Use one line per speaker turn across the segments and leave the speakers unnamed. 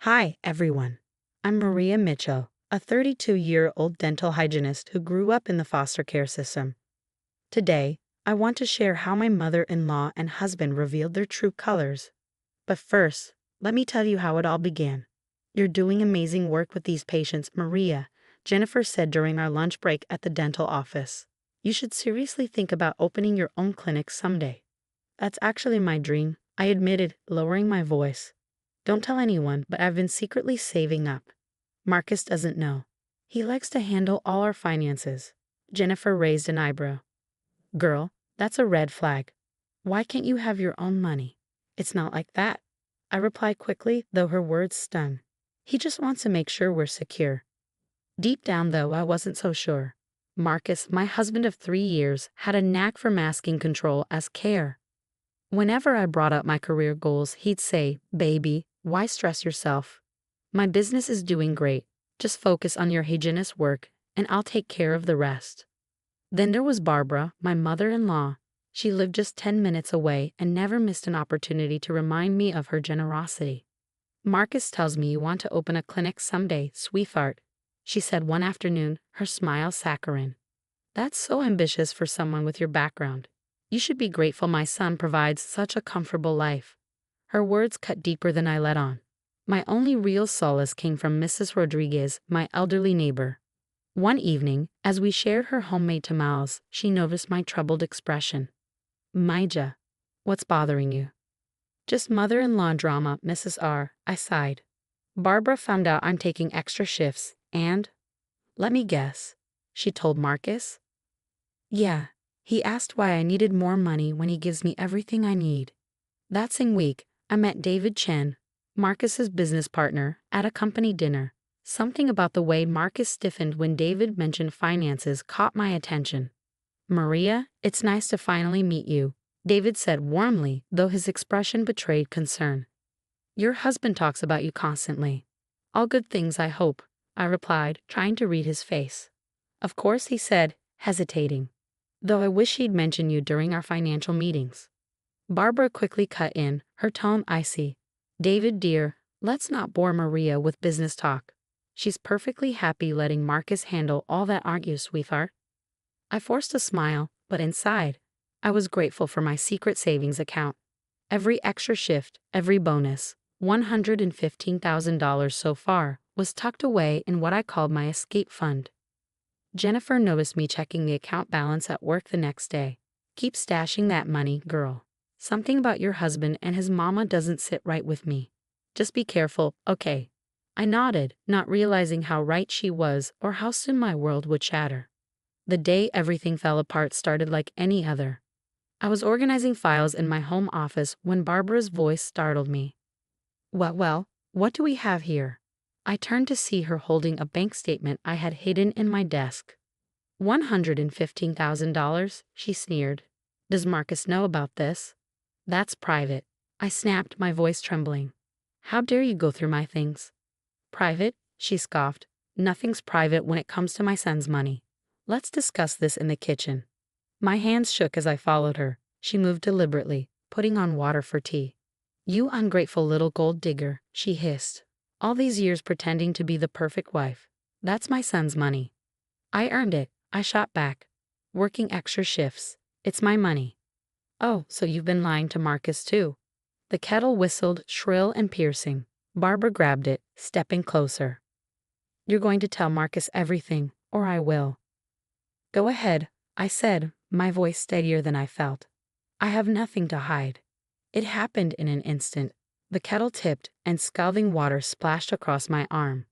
Hi, everyone. I'm Maria Mitchell, a 32-year-old dental hygienist who grew up in the foster care system. Today, I want to share how my mother-in-law and husband revealed their true colors. But first, let me tell you how it all began. You're doing amazing work with these patients, Maria, Jennifer said during our lunch break at the dental office. You should seriously think about opening your own clinic someday. That's actually my dream, I admitted, lowering my voice. Don't tell anyone, but I've been secretly saving up. Marcus doesn't know. He likes to handle all our finances. Jennifer raised an eyebrow. Girl, that's a red flag. Why can't you have your own money? It's not like that. I replied quickly, though her words stung. He just wants to make sure we're secure. Deep down, though, I wasn't so sure. Marcus, my husband of 3 years, had a knack for masking control as care. Whenever I brought up my career goals, he'd say, "Baby, why stress yourself? My business is doing great. Just focus on your hygienist work, and I'll take care of the rest." Then there was Barbara, my mother-in-law. She lived just 10 minutes away and never missed an opportunity to remind me of her generosity. "Marcus tells me you want to open a clinic someday, sweetheart," she said one afternoon, her smile saccharine. "That's so ambitious for someone with your background. You should be grateful my son provides such a comfortable life." Her words cut deeper than I let on. My only real solace came from Mrs. Rodriguez, my elderly neighbor. One evening, as we shared her homemade tamales, she noticed my troubled expression. "Maija, what's bothering you?" "Just mother-in-law drama, Mrs. R," I sighed. "Barbara found out I'm taking extra shifts, and—" "Let me guess. She told Marcus?" "Yeah. He asked why I needed more money when he gives me everything I need." That same week, I met David Chen, Marcus's business partner, at a company dinner. Something about the way Marcus stiffened when David mentioned finances caught my attention. "Maria, it's nice to finally meet you," David said warmly, though his expression betrayed concern. "Your husband talks about you constantly." "All good things, I hope," I replied, trying to read his face. "Of course," he said, hesitating. "Though I wish he'd mention you during our financial meetings." Barbara quickly cut in, her tone icy. "David, dear, let's not bore Maria with business talk. She's perfectly happy letting Marcus handle all that, aren't you, sweetheart?" I forced a smile, but inside, I was grateful for my secret savings account. Every extra shift, every bonus, $115,000 so far, was tucked away in what I called my escape fund. Jennifer noticed me checking the account balance at work the next day. "Keep stashing that money, girl. Something about your husband and his mama doesn't sit right with me. Just be careful, okay?" I nodded, not realizing how right she was or how soon my world would shatter. The day everything fell apart started like any other. I was organizing files in my home office when Barbara's voice startled me. Well, what do we have here?" I turned to see her holding a bank statement I had hidden in my desk. $115,000, she sneered. "Does Marcus know about this?" "That's private," I snapped, my voice trembling. "How dare you go through my things?" "Private?" she scoffed. "Nothing's private when it comes to my son's money. Let's discuss this in the kitchen." My hands shook as I followed her. She moved deliberately, putting on water for tea. "You ungrateful little gold digger," she hissed. "All these years pretending to be the perfect wife. That's my son's money." "I earned it," I shot back. "Working extra shifts. It's my money." "Oh, so you've been lying to Marcus too." The kettle whistled, shrill and piercing. Barbara grabbed it, stepping closer. "You're going to tell Marcus everything, or I will." "Go ahead," I said, my voice steadier than I felt. "I have nothing to hide." It happened in an instant. The kettle tipped, and scalding water splashed across my arm.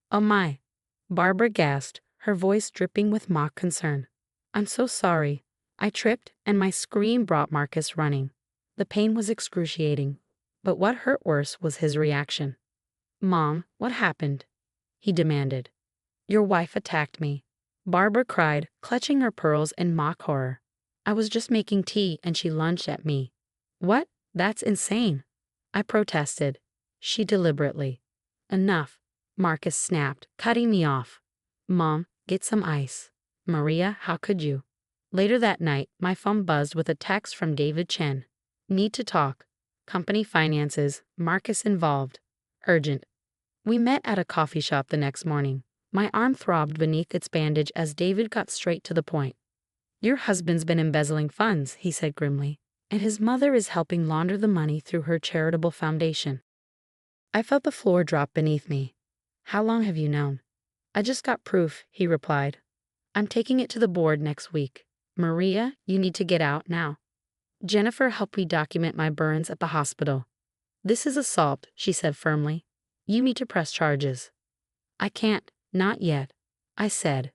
"Oh my!" Barbara gasped, her voice dripping with mock concern. "I'm so sorry." I tripped, and my scream brought Marcus running. The pain was excruciating, but what hurt worse was his reaction. "Mom, what happened?" he demanded. "Your wife attacked me," Barbara cried, clutching her pearls in mock horror. "I was just making tea and she lunged at me." "What? That's insane," I protested. She deliberately. "Enough," Marcus snapped, cutting me off. "Mom, get some ice." "Maria, how could you?" Later that night, my phone buzzed with a text from David Chen. "Need to talk. Company finances, Marcus involved. Urgent." We met at a coffee shop the next morning. My arm throbbed beneath its bandage as David got straight to the point. Your husband's been embezzling funds, he said grimly, and his mother is helping launder the money through her charitable foundation. I felt the floor drop beneath me. How long have you known? I just got proof, he replied. I'm taking it to the board next week. Maria, you need to get out now. Jennifer helped me document my burns at the hospital. This is assault, she said firmly. You need to press charges. I can't, not yet, I said.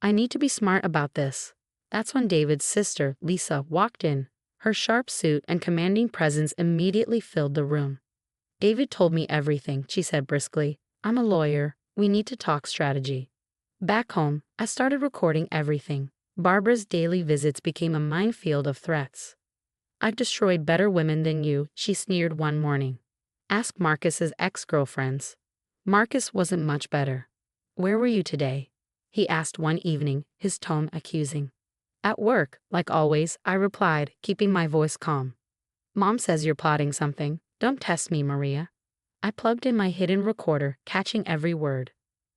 I need to be smart about this. That's when David's sister, Lisa, walked in. Her sharp suit and commanding presence immediately filled the room. David told me everything, she said briskly. I'm a lawyer. We need to talk strategy. Back home, I started recording everything. Barbara's daily visits became a minefield of threats. I've destroyed better women than you, she sneered one morning. Ask Marcus's ex-girlfriends. Marcus wasn't much better. Where were you today? He asked one evening, his tone accusing. At work, like always, I replied, keeping my voice calm. Mom says you're plotting something. Don't test me, Maria. I plugged in my hidden recorder, catching every word.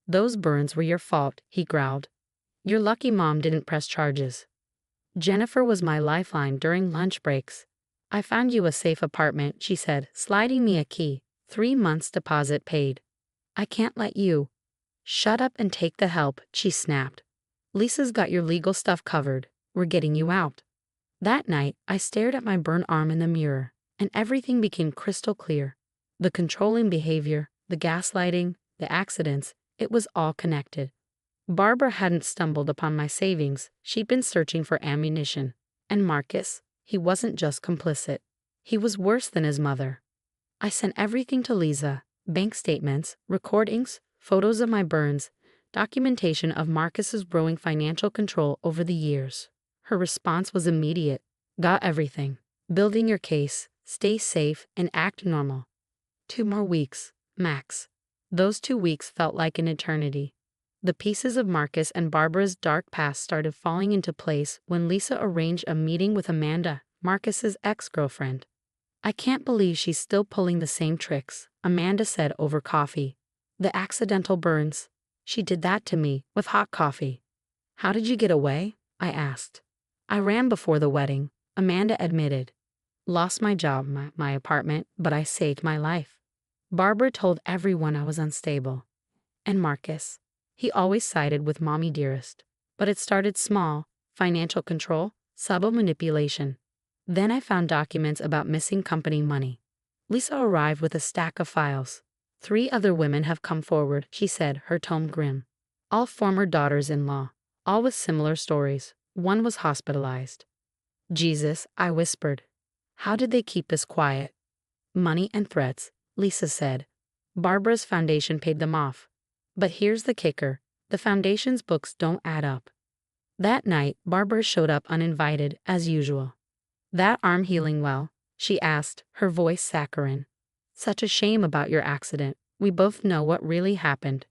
Those burns were your fault, he growled. You're lucky Mom didn't press charges. Jennifer was my lifeline during lunch breaks. I found you a safe apartment, she said, sliding me a key. 3 months deposit paid. I can't let you. Shut up and take the help, she snapped. Lisa's got your legal stuff covered. We're getting you out. That night, I stared at my burned arm in the mirror, and everything became crystal clear. The controlling behavior, the gaslighting, the accidents, it was all connected. Barbara hadn't stumbled upon my savings, she'd been searching for ammunition. And Marcus, he wasn't just complicit. He was worse than his mother. I sent everything to Lisa, bank statements, recordings, photos of my burns, documentation of Marcus's growing financial control over the years. Her response was immediate. Got everything. Building your case, stay safe, and act normal. 2 more weeks, max. Those 2 weeks felt like an eternity. The pieces of Marcus and Barbara's dark past started falling into place when Lisa arranged a meeting with Amanda, Marcus's ex-girlfriend. I can't believe she's still pulling the same tricks, Amanda said over coffee. The accidental burns. She did that to me, with hot coffee. How did you get away? I asked. I ran before the wedding, Amanda admitted. Lost my job, my apartment, but I saved my life. Barbara told everyone I was unstable. And Marcus. He always sided with Mommy Dearest. But it started small, financial control, subtle manipulation. Then I found documents about missing company money. Lisa arrived with a stack of files. 3 other women have come forward, she said, her tone grim. All former daughters-in-law, all with similar stories. One was hospitalized. Jesus, I whispered. How did they keep this quiet? Money and threats, Lisa said. Barbara's foundation paid them off. But here's the kicker, the foundation's books don't add up. That night, Barbara showed up uninvited, as usual. That arm healing well? She asked, her voice saccharine. Such a shame about your accident. We both know what really happened.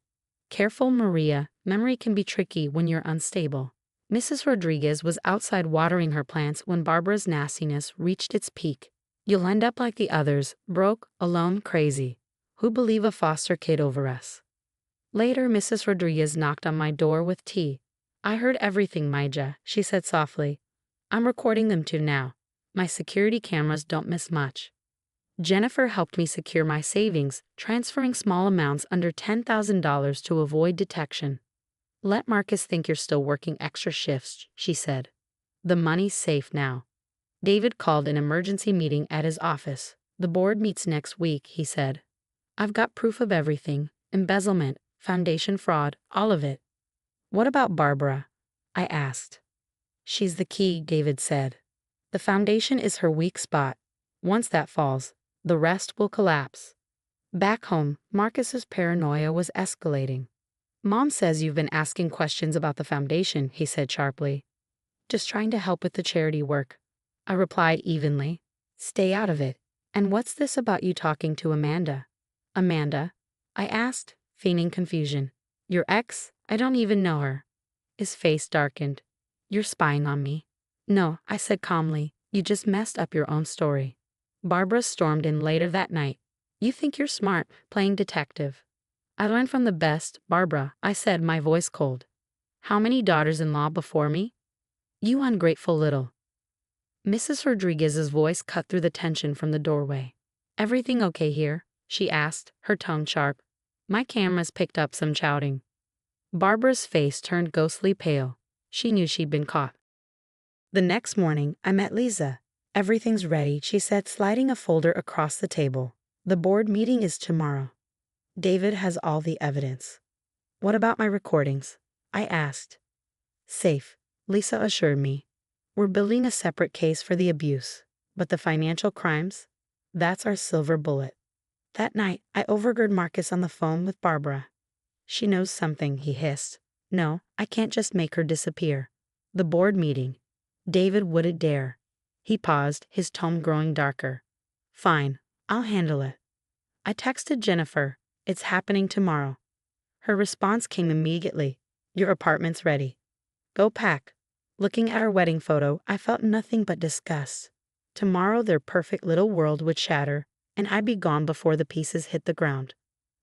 Careful, Maria, memory can be tricky when you're unstable. Mrs. Rodriguez was outside watering her plants when Barbara's nastiness reached its peak. You'll end up like the others, broke, alone, crazy. Who believe a foster kid over us? Later, Mrs. Rodriguez knocked on my door with tea. I heard everything, Maija, she said softly. I'm recording them too now. My security cameras don't miss much. Jennifer helped me secure my savings, transferring small amounts under $10,000 to avoid detection. Let Marcus think you're still working extra shifts, she said. The money's safe now. David called an emergency meeting at his office. The board meets next week, he said. I've got proof of everything, embezzlement, foundation fraud, all of it. What about Barbara? I asked. She's the key, David said. The foundation is her weak spot. Once that falls, the rest will collapse. Back home, Marcus's paranoia was escalating. Mom says you've been asking questions about the foundation, he said sharply. Just trying to help with the charity work. I replied evenly. Stay out of it. And what's this about you talking to Amanda? Amanda? I asked, feigning confusion. Your ex? I don't even know her. His face darkened. You're spying on me. No, I said calmly. You just messed up your own story. Barbara stormed in later that night. You think you're smart, playing detective. I learned from the best, Barbara, I said, my voice cold. How many daughters-in-law before me? You ungrateful little. Mrs. Rodriguez's voice cut through the tension from the doorway. Everything okay here? She asked, her tone sharp. My cameras picked up some shouting. Barbara's face turned ghostly pale. She knew she'd been caught. The next morning, I met Lisa. Everything's ready, she said, sliding a folder across the table. The board meeting is tomorrow. David has all the evidence. What about my recordings? I asked. Safe, Lisa assured me. We're building a separate case for the abuse. But the financial crimes? That's our silver bullet. That night, I overheard Marcus on the phone with Barbara. She knows something, he hissed. No, I can't just make her disappear. The board meeting. David wouldn't dare. He paused, his tone growing darker. Fine, I'll handle it. I texted Jennifer. It's happening tomorrow. Her response came immediately. Your apartment's ready. Go pack. Looking at her wedding photo, I felt nothing but disgust. Tomorrow their perfect little world would shatter, and I'd be gone before the pieces hit the ground.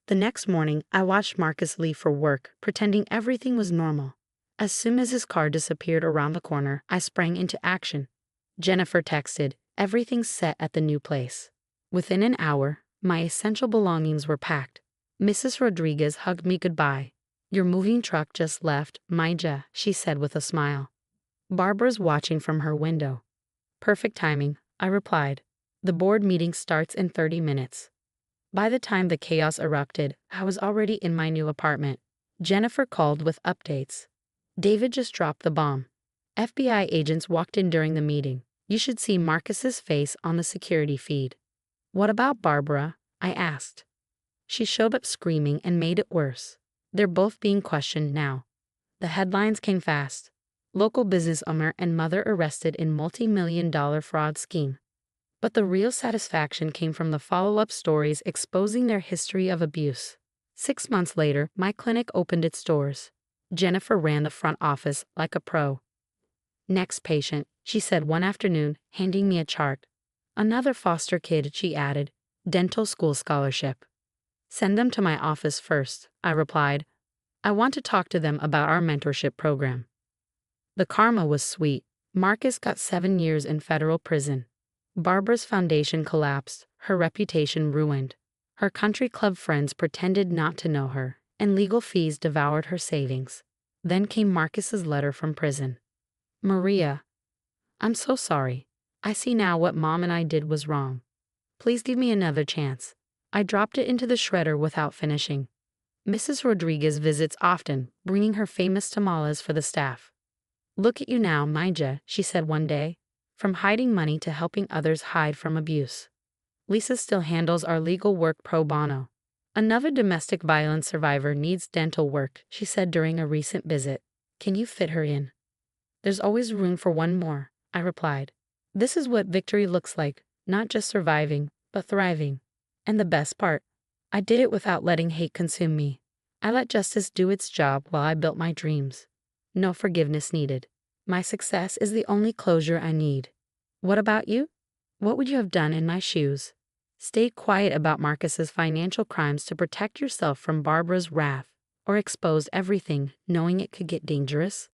The next morning, I watched Marcus leave for work, pretending everything was normal. As soon as his car disappeared around the corner, I sprang into action. Jennifer texted, everything's set at the new place. Within an hour, my essential belongings were packed. Mrs. Rodriguez hugged me goodbye. Your moving truck just left, Maija, she said with a smile. Barbara's watching from her window. Perfect timing, I replied. The board meeting starts in 30 minutes. By the time the chaos erupted, I was already in my new apartment. Jennifer called with updates. David just dropped the bomb. FBI agents walked in during the meeting. You should see Marcus's face on the security feed. What about Barbara? I asked. She showed up screaming and made it worse. They're both being questioned now. The headlines came fast. Local business owner and mother arrested in multi-million-dollar fraud scheme. But the real satisfaction came from the follow-up stories exposing their history of abuse. 6 months later, my clinic opened its doors. Jennifer ran the front office like a pro. Next patient, she said one afternoon, handing me a chart. Another foster kid, she added. Dental school scholarship. Send them to my office first, I replied. I want to talk to them about our mentorship program. The karma was sweet. Marcus got 7 years in federal prison. Barbara's foundation collapsed, her reputation ruined. Her country club friends pretended not to know her, and legal fees devoured her savings. Then came Marcus's letter from prison. Maria, I'm so sorry. I see now what Mom and I did was wrong. Please give me another chance. I dropped it into the shredder without finishing. Mrs. Rodriguez visits often, bringing her famous tamales for the staff. Look at you now, Maija, she said one day. From hiding money to helping others hide from abuse. Lisa still handles our legal work pro bono. Another domestic violence survivor needs dental work, she said during a recent visit. Can you fit her in? There's always room for one more, I replied. This is what victory looks like, not just surviving, but thriving. And the best part, I did it without letting hate consume me. I let justice do its job while I built my dreams. No forgiveness needed. My success is the only closure I need. What about you? What would you have done in my shoes? Stayed quiet about Marcus's financial crimes to protect yourself from Barbara's wrath, or exposed everything, knowing it could get dangerous?